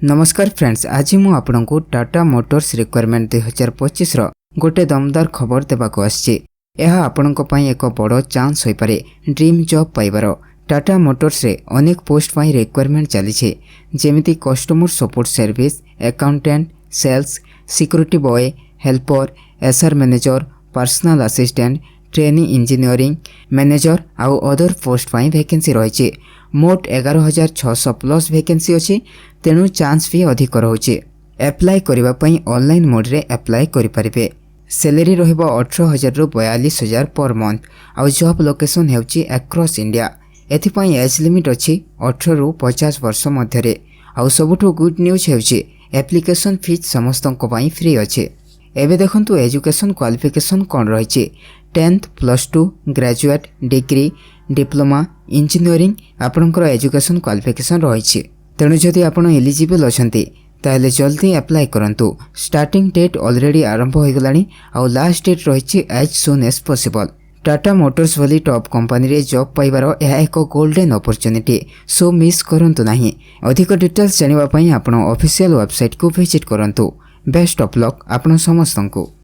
नमस्कार फ्रेंड्स, आज मु आपनको टाटा मोटर्स रिक्वायरमेंट 2025 गोटे दमदार खबर देवाक आछि। यह आपनको पई एक बड़ चांस होई पारे ड्रीम जॉब पाइबार। टाटा मोटर्स रे अनेक पोस्ट पई रिक्वायरमेंट चली छे, जेमिति customer support service, accountant, sales, security boy, helper, SR manager, personal assistant, trainee engineering manager आउ अदर पोस्ट पई वैकेंसी रही। मोट 11,600 प्लस वैकेंसी अच्छी, तेणु चांस भी अधिक रोचे। एप्लाई करबा पई ऑनलाइन मोड रे एप्लाई करि परिबे। सैलरी रहबो 18,000 रु 42,000 पर मंथ। आउ जॉब लोकेशन हेउची अक्रॉस इंडिया। एथि पई एज लिमिट अछि 18 रु 50 वर्ष मध्य रे। आउ सबुठो गुड न्यूज हेउची एप्लिकेशन फीस समस्तनको पई फ्री अछि। एबे देखंतु एजुकेशन क्वालिफिकेशन कोन रहिछि। 10th +2 graduate degree diploma engineering आपनकर एजुकेशन क्वालिफिकेशन रहिछि। तेणु जदि आपण एलिजिबल अछंती ताले जल्दी अप्लाई करंतु। स्टार्टिंग डेट ऑलरेडी आरंभ हो गलानी और लास्ट डेट रहिछि as soon as possible. Tata Motors वाली टॉप कंपनी रे जॉब पाइबार यह एक गोल्डन अपॉर्चुनिटी, सो मिस करंतु नाही। अधिक डिटेल्स जानिबा पई आपण ऑफिशियल वेबसाइट को विजिट करंतु। बेस्ट ऑफ लक आपण समस्तंकु।